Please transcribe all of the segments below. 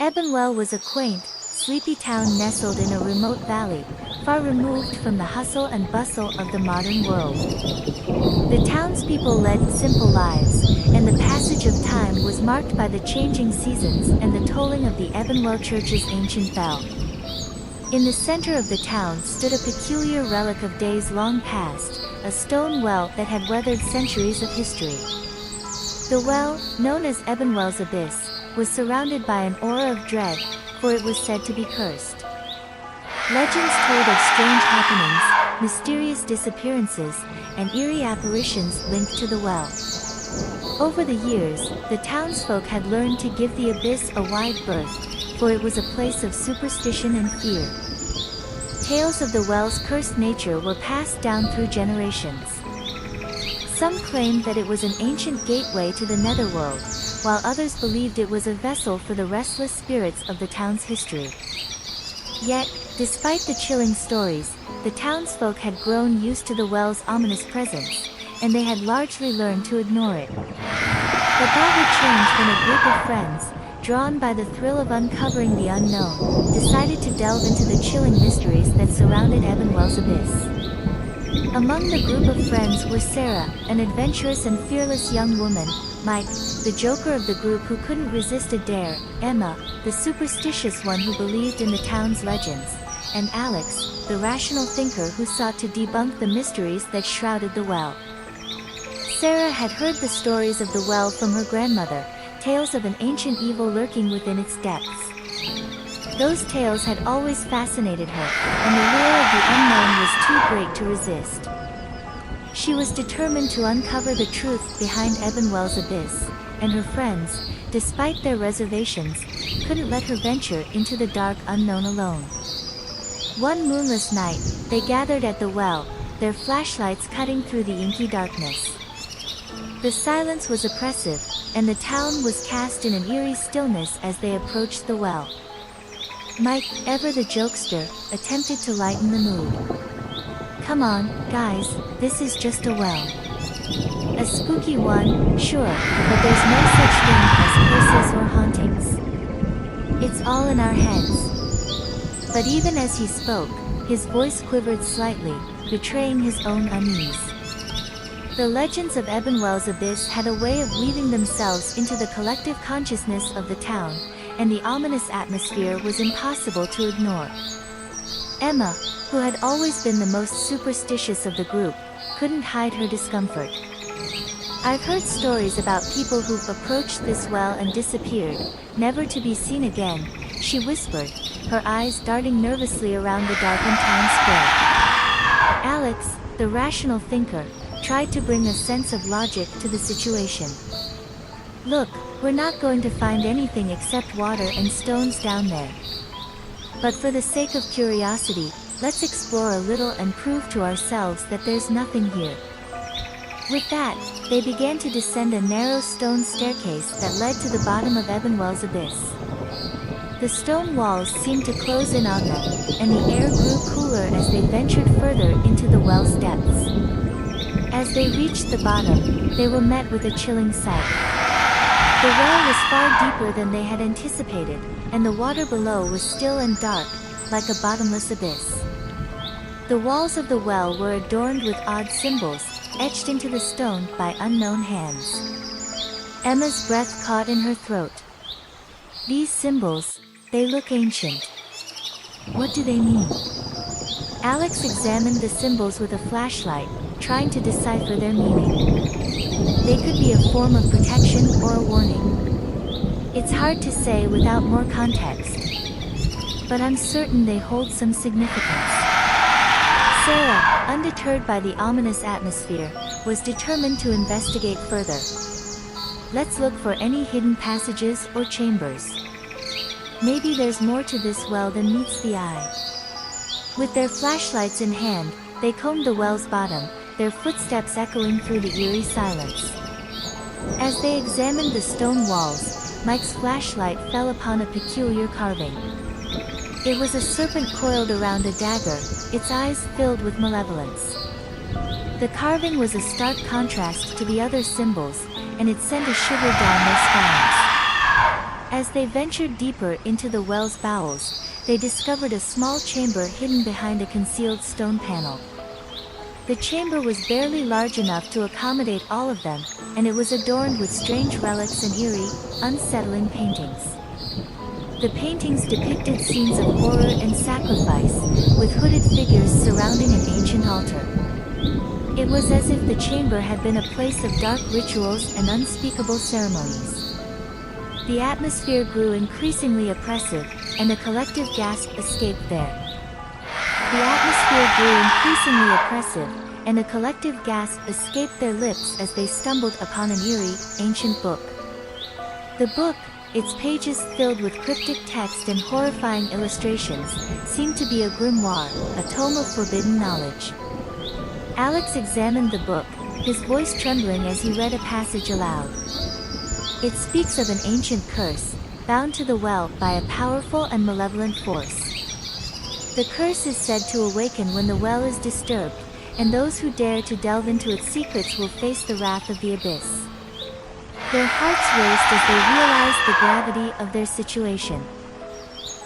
Ebenwell was a quaint, sleepy town nestled in a remote valley, far removed from the hustle and bustle of the modern world. The townspeople led simple lives, and the passage of time was marked by the changing seasons and the tolling of the Ebenwell Church's ancient bell. In the center of the town stood a peculiar relic of days long past, a stone well that had weathered centuries of history. The well, known as Ebenwell's Abyss, was surrounded by an aura of dread, for it was said to be cursed. Legends told of strange happenings, mysterious disappearances, and eerie apparitions linked to the well. Over the years, the townsfolk had learned to give the abyss a wide berth, for it was a place of superstition and fear. Tales of the well's cursed nature were passed down through generations. Some claimed that it was an ancient gateway to the netherworld, while others believed it was a vessel for the restless spirits of the town's history. Yet, despite the chilling stories, the townsfolk had grown used to the well's ominous presence, and they had largely learned to ignore it. But that would change when a group of friends, drawn by the thrill of uncovering the unknown, decided to delve into the chilling mysteries that surrounded Ebenwell's Abyss. Among the group of friends were Sarah, an adventurous and fearless young woman, Mike, the joker of the group who couldn't resist a dare, Emma, the superstitious one who believed in the town's legends, and Alex, the rational thinker who sought to debunk the mysteries that shrouded the well. Sarah had heard the stories of the well from her grandmother, tales of an ancient evil lurking within its depths. Those tales had always fascinated her, and the lure of the unknown was too great to resist. She was determined to uncover the truth behind Ebenwell's Abyss, and her friends, despite their reservations, couldn't let her venture into the dark unknown alone. One moonless night, they gathered at the well, their flashlights cutting through the inky darkness. The silence was oppressive, and the town was cast in an eerie stillness as they approached the well. Mike, ever the jokester, attempted to lighten the mood. "Come on, guys, this is just a well. A spooky one, sure, but there's no such thing as curses or hauntings. It's all in our heads." But even as he spoke, his voice quivered slightly, betraying his own unease. The legends of Ebenwell's Abyss had a way of weaving themselves into the collective consciousness of the town, and the ominous atmosphere was impossible to ignore. Emma, who had always been the most superstitious of the group, couldn't hide her discomfort. "I've heard stories about people who've approached this well and disappeared, never to be seen again," she whispered, her eyes darting nervously around the darkened town square. Alex, the rational thinker, tried to bring a sense of logic to the situation. "Look, we're not going to find anything except water and stones down there. But for the sake of curiosity, let's explore a little and prove to ourselves that there's nothing here." With that, they began to descend a narrow stone staircase that led to the bottom of Ebenwell's Abyss. The stone walls seemed to close in on them, and the air grew cooler as they ventured further into the well's depths. As they reached the bottom, they were met with a chilling sight. The well was far deeper than they had anticipated, and the water below was still and dark, like a bottomless abyss. The walls of the well were adorned with odd symbols, etched into the stone by unknown hands. Emma's breath caught in her throat. "These symbols, they look ancient. What do they mean?" Alex examined the symbols with a flashlight, trying to decipher their meaning. They could be a form of protection or a warning. "It's hard to say without more context. But I'm certain they hold some significance." Sarah, undeterred by the ominous atmosphere, was determined to investigate further. "Let's look for any hidden passages or chambers. Maybe there's more to this well than meets the eye." With their flashlights in hand, they combed the well's bottom, their footsteps echoing through the eerie silence. As they examined the stone walls, Mike's flashlight fell upon a peculiar carving. It was a serpent coiled around a dagger, its eyes filled with malevolence. The carving was a stark contrast to the other symbols, and it sent a shiver down their spines. As they ventured deeper into the well's bowels, they discovered a small chamber hidden behind a concealed stone panel. The chamber was barely large enough to accommodate all of them, and it was adorned with strange relics and eerie, unsettling paintings. The paintings depicted scenes of horror and sacrifice, with hooded figures surrounding an ancient altar. It was as if the chamber had been a place of dark rituals and unspeakable ceremonies. The atmosphere grew increasingly oppressive, and a collective gasp escaped there. The atmosphere grew increasingly oppressive, and a collective gasp escaped their lips as they stumbled upon an eerie, ancient book. The book, its pages filled with cryptic text and horrifying illustrations, seemed to be a grimoire, a tome of forbidden knowledge. Alex examined the book, his voice trembling as he read a passage aloud. It speaks of an ancient curse, bound to the well by a powerful and malevolent force. The curse is said to awaken when the well is disturbed, and those who dare to delve into its secrets will face the wrath of the abyss. Their hearts raced as they realized the gravity of their situation.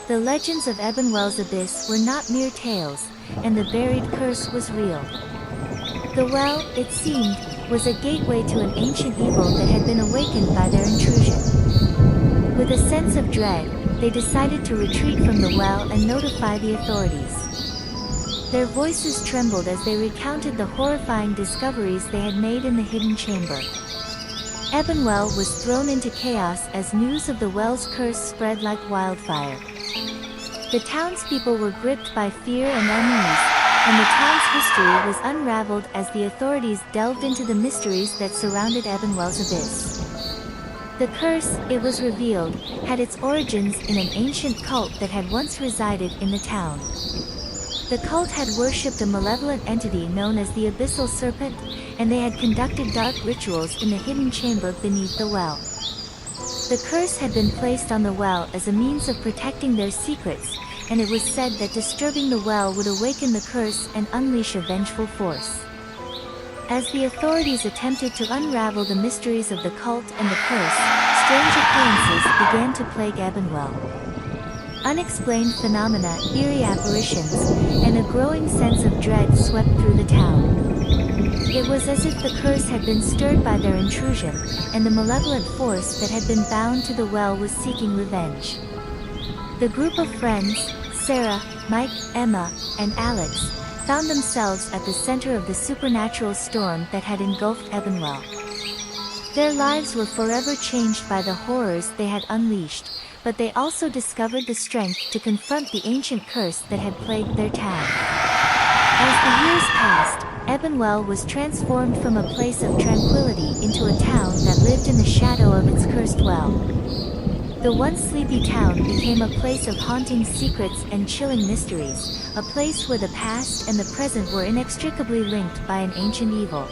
The legends of Ebenwell's abyss were not mere tales, and the buried curse was real. The well, it seemed, was a gateway to an ancient evil that had been awakened by their intrusion. With a sense of dread, they decided to retreat from the well and notify the authorities. Their voices trembled as they recounted the horrifying discoveries they had made in the hidden chamber. Ebenwell was thrown into chaos as news of the well's curse spread like wildfire. The townspeople were gripped by fear and unease, and the town's history was unraveled as the authorities delved into the mysteries that surrounded Ebenwell's abyss. The curse, it was revealed, had its origins in an ancient cult that had once resided in the town. The cult had worshipped a malevolent entity known as the Abyssal Serpent, and they had conducted dark rituals in the hidden chamber beneath the well. The curse had been placed on the well as a means of protecting their secrets, and it was said that disturbing the well would awaken the curse and unleash a vengeful force. As the authorities attempted to unravel the mysteries of the cult and the curse, strange occurrences began to plague Ebenwell. Unexplained phenomena, eerie apparitions, and a growing sense of dread swept through the town. It was as if the curse had been stirred by their intrusion, and the malevolent force that had been bound to the well was seeking revenge. The group of friends, Sarah, Mike, Emma, and Alex, found themselves at the center of the supernatural storm that had engulfed Ebenwell. Their lives were forever changed by the horrors they had unleashed, but they also discovered the strength to confront the ancient curse that had plagued their town. As the years passed, Ebenwell was transformed from a place of tranquility into a town that lived in the shadow of its cursed well. The once sleepy town became a place of haunting secrets and chilling mysteries, a place where the past and the present were inextricably linked by an ancient evil.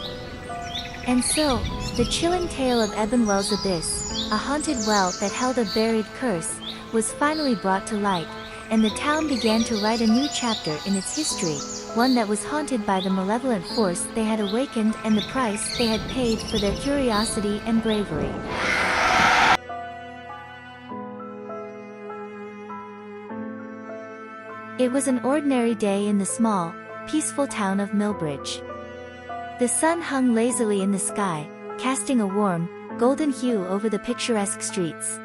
And so, the chilling tale of Ebenwell's abyss, a haunted well that held a buried curse, was finally brought to light, and the town began to write a new chapter in its history, one that was haunted by the malevolent force they had awakened and the price they had paid for their curiosity and bravery. It was an ordinary day in the small, peaceful town of Millbridge. The sun hung lazily in the sky, casting a warm, golden hue over the picturesque streets.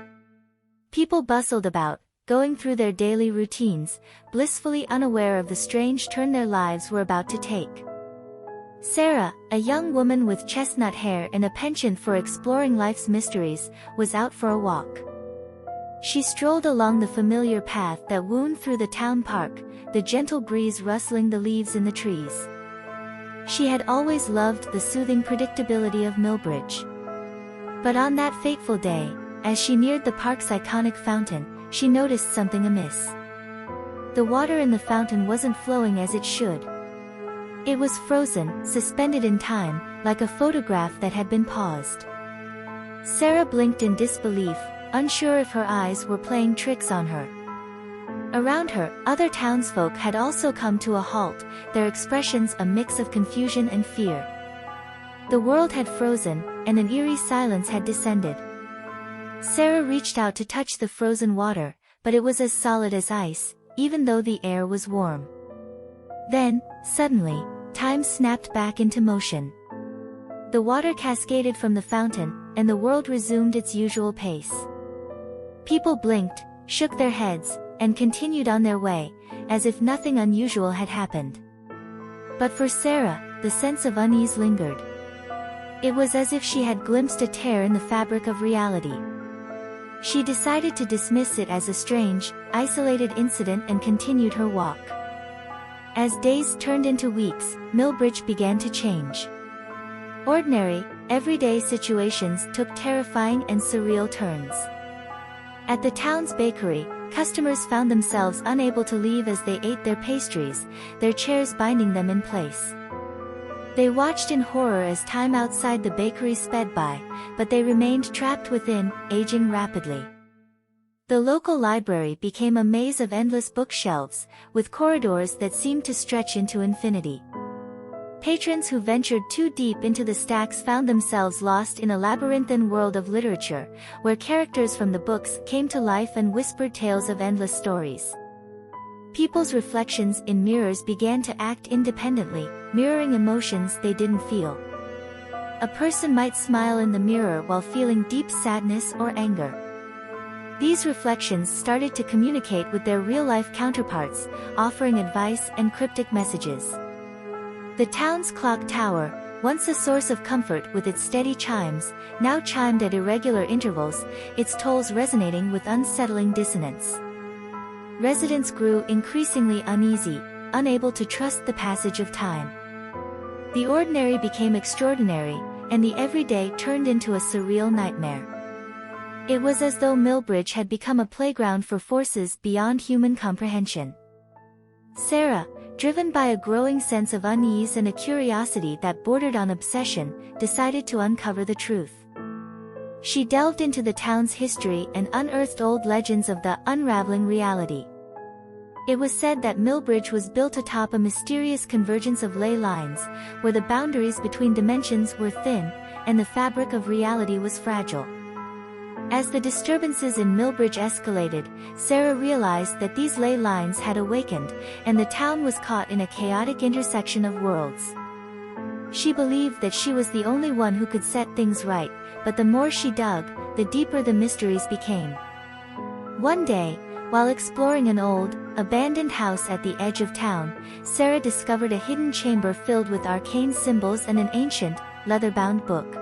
People bustled about, going through their daily routines, blissfully unaware of the strange turn their lives were about to take. Sarah, a young woman with chestnut hair and a penchant for exploring life's mysteries, was out for a walk. She strolled along the familiar path that wound through the town park, the gentle breeze rustling the leaves in the trees. She had always loved the soothing predictability of Millbridge. But on that fateful day, as she neared the park's iconic fountain, she noticed something amiss. The water in the fountain wasn't flowing as it should. It was frozen, suspended in time, like a photograph that had been paused. Sarah blinked in disbelief, unsure if her eyes were playing tricks on her. Around her, other townsfolk had also come to a halt, their expressions a mix of confusion and fear. The world had frozen, and an eerie silence had descended. Sarah reached out to touch the frozen water, but it was as solid as ice, even though the air was warm. Then, suddenly, time snapped back into motion. The water cascaded from the fountain, and the world resumed its usual pace. People blinked, shook their heads, and continued on their way, as if nothing unusual had happened. But for Sarah, the sense of unease lingered. It was as if she had glimpsed a tear in the fabric of reality. She decided to dismiss it as a strange, isolated incident and continued her walk. As days turned into weeks, Millbridge began to change. Ordinary, everyday situations took terrifying and surreal turns. At the town's bakery, customers found themselves unable to leave as they ate their pastries, their chairs binding them in place. They watched in horror as time outside the bakery sped by, but they remained trapped within, aging rapidly. The local library became a maze of endless bookshelves, with corridors that seemed to stretch into infinity. Patrons who ventured too deep into the stacks found themselves lost in a labyrinthine world of literature, where characters from the books came to life and whispered tales of endless stories. People's reflections in mirrors began to act independently, mirroring emotions they didn't feel. A person might smile in the mirror while feeling deep sadness or anger. These reflections started to communicate with their real-life counterparts, offering advice and cryptic messages. The town's clock tower, once a source of comfort with its steady chimes, now chimed at irregular intervals, its tolls resonating with unsettling dissonance. Residents grew increasingly uneasy, unable to trust the passage of time. The ordinary became extraordinary, and the everyday turned into a surreal nightmare. It was as though Millbridge had become a playground for forces beyond human comprehension. Sarah, driven by a growing sense of unease and a curiosity that bordered on obsession, decided to uncover the truth. She delved into the town's history and unearthed old legends of the unraveling reality. It was said that Millbridge was built atop a mysterious convergence of ley lines, where the boundaries between dimensions were thin, and the fabric of reality was fragile. As the disturbances in Millbridge escalated, Sarah realized that these ley lines had awakened, and the town was caught in a chaotic intersection of worlds. She believed that she was the only one who could set things right, but the more she dug, the deeper the mysteries became. One day, while exploring an old, abandoned house at the edge of town, Sarah discovered a hidden chamber filled with arcane symbols and an ancient, leather-bound book.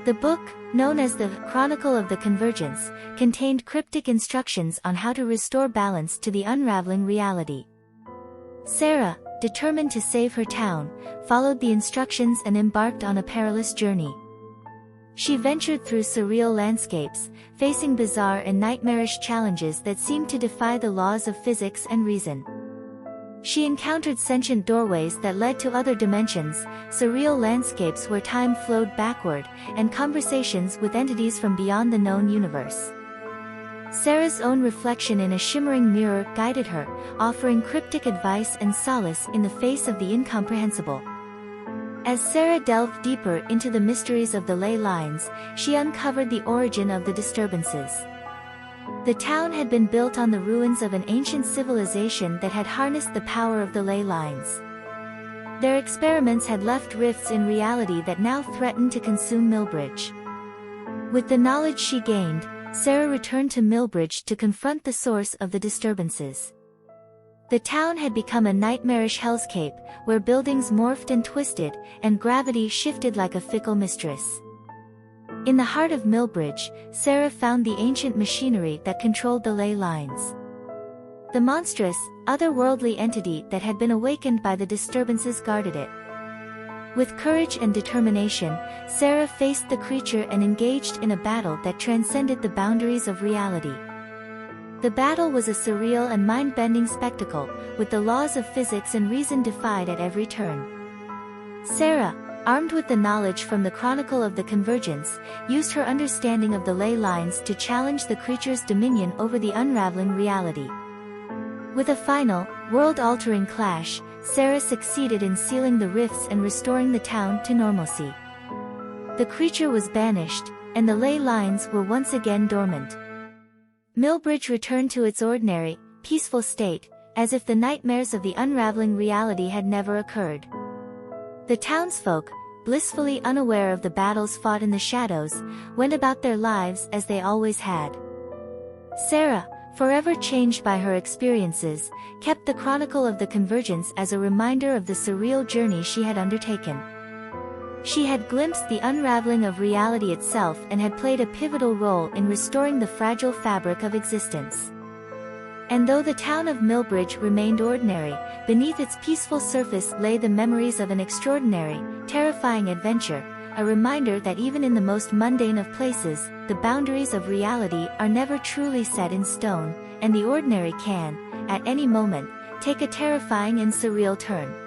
The book, known as the Chronicle of the Convergence, contained cryptic instructions on how to restore balance to the unraveling reality. Sarah, determined to save her town, followed the instructions and embarked on a perilous journey. She ventured through surreal landscapes, facing bizarre and nightmarish challenges that seemed to defy the laws of physics and reason. She encountered sentient doorways that led to other dimensions, surreal landscapes where time flowed backward, and conversations with entities from beyond the known universe. Sarah's own reflection in a shimmering mirror guided her, offering cryptic advice and solace in the face of the incomprehensible. As Sarah delved deeper into the mysteries of the ley lines, she uncovered the origin of the disturbances. The town had been built on the ruins of an ancient civilization that had harnessed the power of the ley lines. Their experiments had left rifts in reality that now threatened to consume Millbridge. With the knowledge she gained, Sarah returned to Millbridge to confront the source of the disturbances. The town had become a nightmarish hellscape, where buildings morphed and twisted, and gravity shifted like a fickle mistress. In the heart of Millbridge, Sarah found the ancient machinery that controlled the ley lines. The monstrous, otherworldly entity that had been awakened by the disturbances guarded it. With courage and determination, Sarah faced the creature and engaged in a battle that transcended the boundaries of reality. The battle was a surreal and mind-bending spectacle, with the laws of physics and reason defied at every turn. Sarah, armed with the knowledge from the Chronicle of the Convergence, used her understanding of the ley lines to challenge the creature's dominion over the unraveling reality. With a final, world-altering clash, Sarah succeeded in sealing the rifts and restoring the town to normalcy. The creature was banished, and the ley lines were once again dormant. Millbridge returned to its ordinary, peaceful state, as if the nightmares of the unraveling reality had never occurred. The townsfolk, blissfully unaware of the battles fought in the shadows, went about their lives as they always had. Sarah, forever changed by her experiences, kept the chronicle of the Convergence as a reminder of the surreal journey she had undertaken. She had glimpsed the unraveling of reality itself and had played a pivotal role in restoring the fragile fabric of existence. And though the town of Millbridge remained ordinary, beneath its peaceful surface lay the memories of an extraordinary, terrifying adventure, a reminder that even in the most mundane of places, the boundaries of reality are never truly set in stone, and the ordinary can, at any moment, take a terrifying and surreal turn.